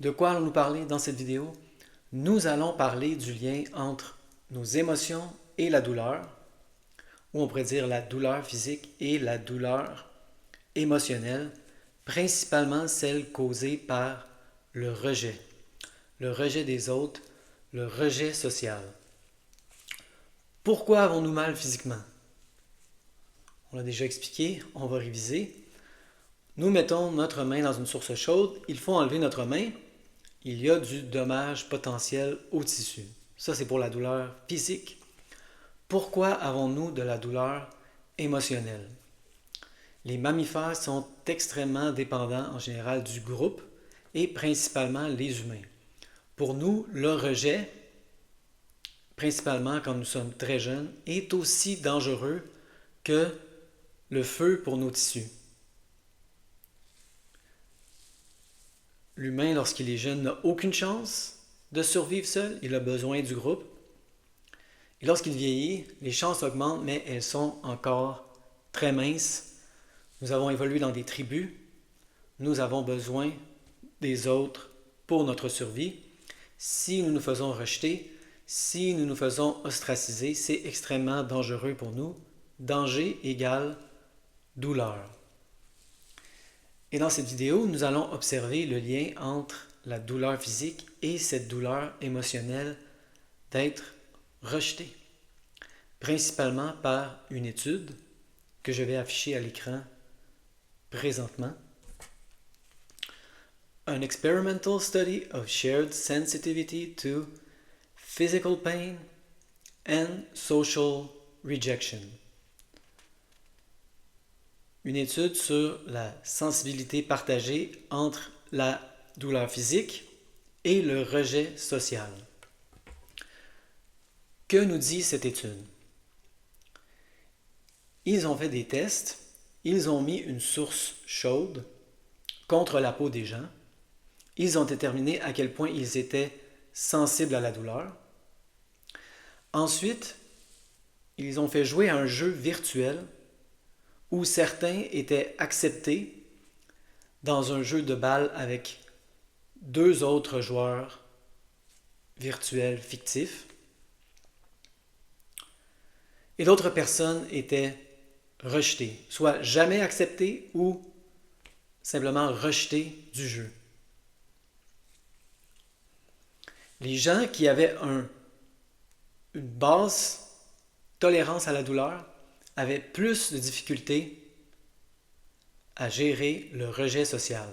De quoi allons-nous parler dans cette vidéo? Nous allons parler du lien entre nos émotions et la douleur, ou on pourrait dire la douleur physique et la douleur émotionnelle, principalement celle causée par le rejet des autres, le rejet social. Pourquoi avons-nous mal physiquement? On l'a déjà expliqué, on va réviser. Nous mettons notre main dans une source chaude, il faut enlever notre main, il y a du dommage potentiel au tissu. Ça, c'est pour la douleur physique. Pourquoi avons-nous de la douleur émotionnelle? Les mammifères sont extrêmement dépendants en général du groupe et principalement les humains. Pour nous, le rejet, principalement quand nous sommes très jeunes, est aussi dangereux que le feu pour nos tissus. L'humain, lorsqu'il est jeune, n'a aucune chance de survivre seul, il a besoin du groupe. Et lorsqu'il vieillit, les chances augmentent, mais elles sont encore très minces. Nous avons évolué dans des tribus, nous avons besoin des autres pour notre survie. Si nous nous faisons rejeter, si nous nous faisons ostraciser, c'est extrêmement dangereux pour nous. Danger égale douleur. Et dans cette vidéo, nous allons observer le lien entre la douleur physique et cette douleur émotionnelle d'être rejeté, principalement par une étude que je vais afficher à l'écran présentement. An experimental study of shared sensitivity to physical pain and social rejection. Une étude sur la sensibilité partagée entre la douleur physique et le rejet social. Que nous dit cette étude? Ils ont fait des tests, ils ont mis une source chaude contre la peau des gens, ils ont déterminé à quel point ils étaient sensibles à la douleur. Ensuite, ils ont fait jouer à un jeu virtuel où certains étaient acceptés dans un jeu de balle avec deux autres joueurs virtuels fictifs et d'autres personnes étaient rejetées, soit jamais acceptées ou simplement rejetées du jeu. Les gens qui avaient une basse tolérance à la douleur avaient plus de difficultés à gérer le rejet social.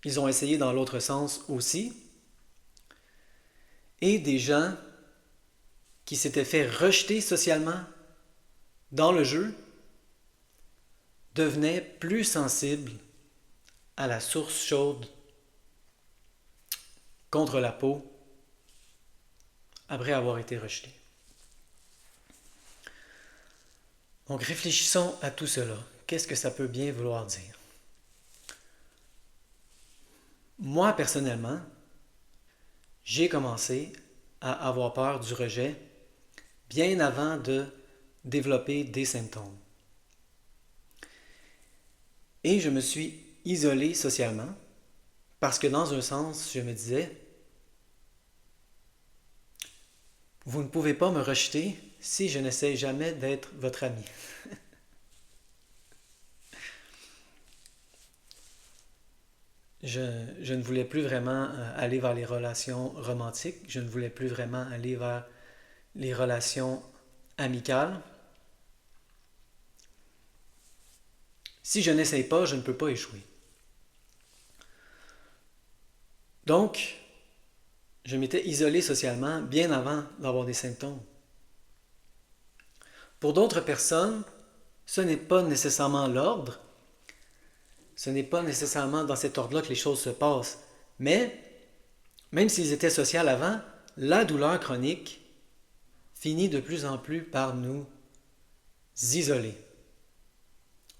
Ils ont essayé dans l'autre sens aussi. Et des gens qui s'étaient fait rejeter socialement dans le jeu devenaient plus sensibles à la source chaude contre la peau après avoir été rejetés. Donc réfléchissons à tout cela. Qu'est-ce que ça peut bien vouloir dire? Moi, personnellement, j'ai commencé à avoir peur du rejet bien avant de développer des symptômes. Et je me suis isolé socialement parce que dans un sens, je me disais, vous ne pouvez pas me rejeter si je n'essaie jamais d'être votre ami. Je ne voulais plus vraiment aller vers les relations romantiques, je ne voulais plus vraiment aller vers les relations amicales. Si je n'essaye pas, je ne peux pas échouer. Donc, je m'étais isolé socialement bien avant d'avoir des symptômes. Pour d'autres personnes, ce n'est pas nécessairement l'ordre, ce n'est pas nécessairement dans cet ordre-là que les choses se passent, mais même s'ils étaient sociaux avant, la douleur chronique finit de plus en plus par nous isoler.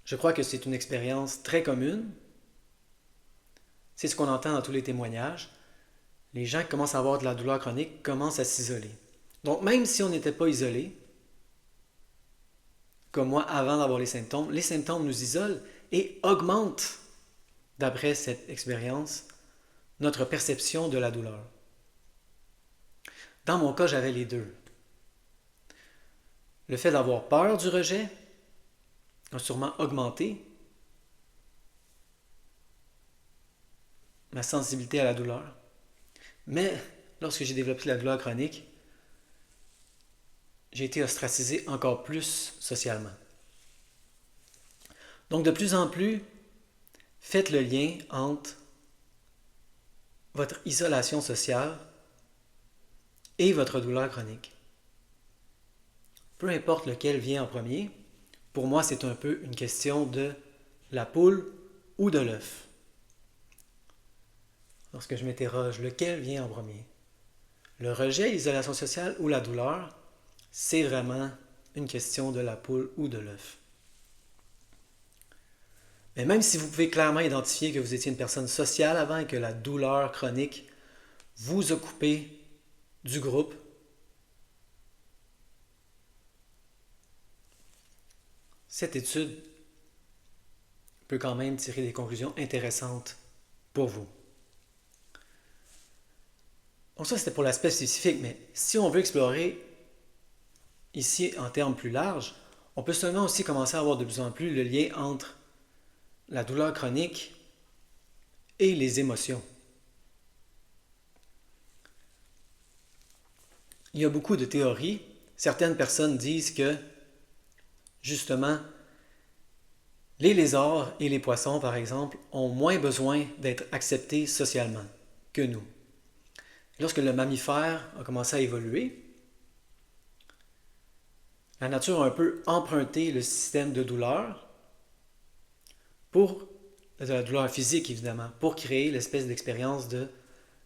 Je crois que c'est une expérience très commune. C'est ce qu'on entend dans tous les témoignages. Les gens qui commencent à avoir de la douleur chronique commencent à s'isoler. Donc même si on n'était pas isolé, comme moi avant d'avoir les symptômes nous isolent et augmentent d'après cette expérience, notre perception de la douleur. Dans mon cas, j'avais les deux. Le fait d'avoir peur du rejet a sûrement augmenté ma sensibilité à la douleur. Mais lorsque j'ai développé la douleur chronique, j'ai été ostracisé encore plus socialement. Donc de plus en plus, faites le lien entre votre isolation sociale et votre douleur chronique. Peu importe lequel vient en premier, pour moi c'est un peu une question de la poule ou de l'œuf. Lorsque je m'interroge, lequel vient en premier? Le rejet, l'isolation sociale ou la douleur, c'est vraiment une question de la poule ou de l'œuf. Mais même si vous pouvez clairement identifier que vous étiez une personne sociale avant et que la douleur chronique vous a coupé du groupe, cette étude peut quand même tirer des conclusions intéressantes pour vous. Donc ça, c'était pour l'aspect spécifique, mais si on veut explorer ici en termes plus larges, on peut seulement aussi commencer à voir de plus en plus le lien entre la douleur chronique et les émotions. Il y a beaucoup de théories. Certaines personnes disent que, justement, les lézards et les poissons, par exemple, ont moins besoin d'être acceptés socialement que nous. Lorsque le mammifère a commencé à évoluer, la nature a un peu emprunté le système de douleur de la douleur physique évidemment, pour créer l'espèce d'expérience de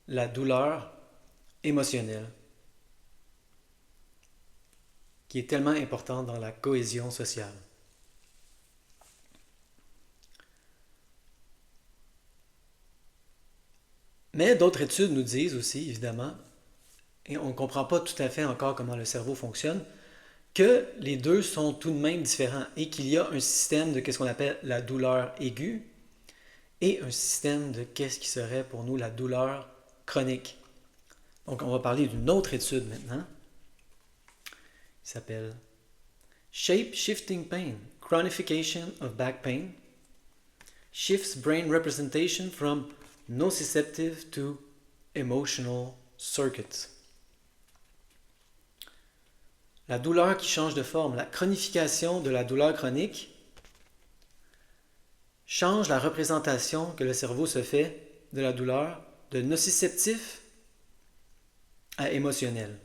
la douleur émotionnelle, qui est tellement importante dans la cohésion sociale. Mais d'autres études nous disent aussi, évidemment, et on ne comprend pas tout à fait encore comment le cerveau fonctionne, que les deux sont tout de même différents et qu'il y a un système de ce qu'on appelle la douleur aiguë et un système de qu'est-ce qui serait pour nous la douleur chronique. Donc on va parler d'une autre étude maintenant, qui s'appelle Shape Shifting Pain, Chronification of Back Pain, Shifts Brain Representation from Nociceptive to Emotional Circuits. La douleur qui change de forme, la chronification de la douleur chronique change la représentation que le cerveau se fait de la douleur de nociceptif à émotionnel.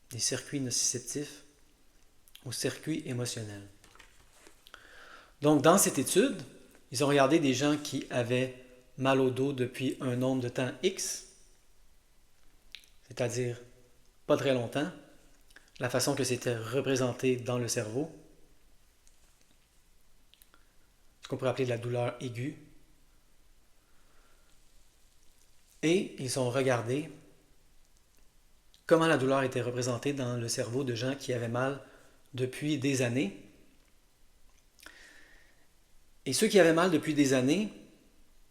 Des circuits nociceptifs aux circuits émotionnels. Donc, dans cette étude, ils ont regardé des gens qui avaient mal au dos depuis un nombre de temps X, c'est-à-dire pas très longtemps, la façon que c'était représenté dans le cerveau, ce qu'on pourrait appeler de la douleur aiguë. Et ils ont regardé comment la douleur était représentée dans le cerveau de gens qui avaient mal depuis des années. Et ceux qui avaient mal depuis des années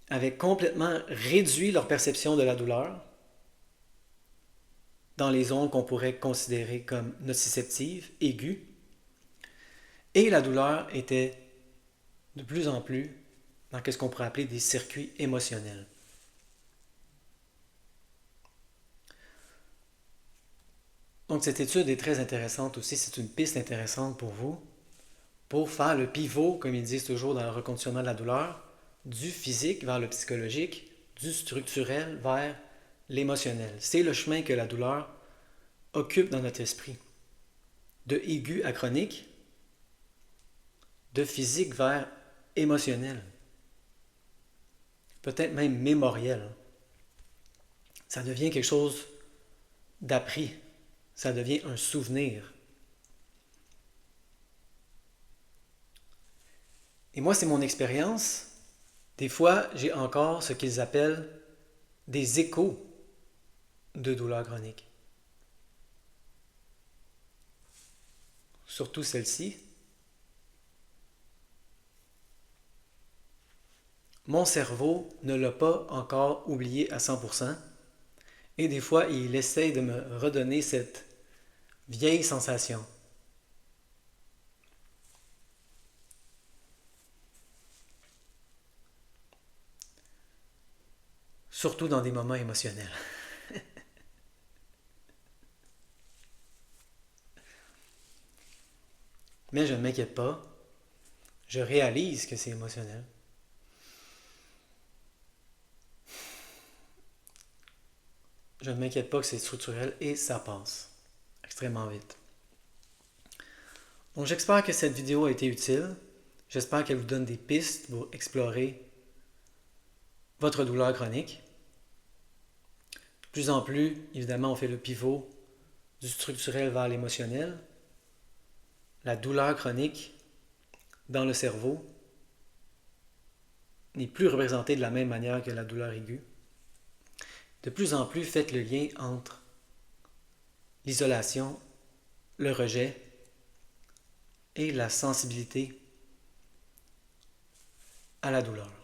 avaient complètement réduit leur perception de la douleur dans les zones qu'on pourrait considérer comme nociceptives, aiguës. Et la douleur était de plus en plus dans ce qu'on pourrait appeler des circuits émotionnels. Donc cette étude est très intéressante aussi, c'est une piste intéressante pour vous, pour faire le pivot, comme ils disent toujours dans le reconditionnement de la douleur, du physique vers le psychologique, du structurel vers l'émotionnel. C'est le chemin que la douleur occupe dans notre esprit. De aigu à chronique, de physique vers émotionnel, peut-être même mémoriel. Ça devient quelque chose d'appris, ça devient un souvenir. Et moi, c'est mon expérience. Des fois, j'ai encore ce qu'ils appellent des échos de douleur chronique. Surtout celle-ci. mon cerveau ne l'a pas encore oublié à 100%. Et des fois, il essaye de me redonner cette vieille sensation. Surtout dans des moments émotionnels. Mais je ne m'inquiète pas. Je réalise que c'est émotionnel. Je ne m'inquiète pas que c'est structurel et ça passe extrêmement vite. Donc j'espère que cette vidéo a été utile. J'espère qu'elle vous donne des pistes pour explorer votre douleur chronique. De plus en plus, évidemment, on fait le pivot du structurel vers l'émotionnel. La douleur chronique dans le cerveau n'est plus représentée de la même manière que la douleur aiguë. De plus en plus, faites le lien entre l'isolation, le rejet et la sensibilité à la douleur.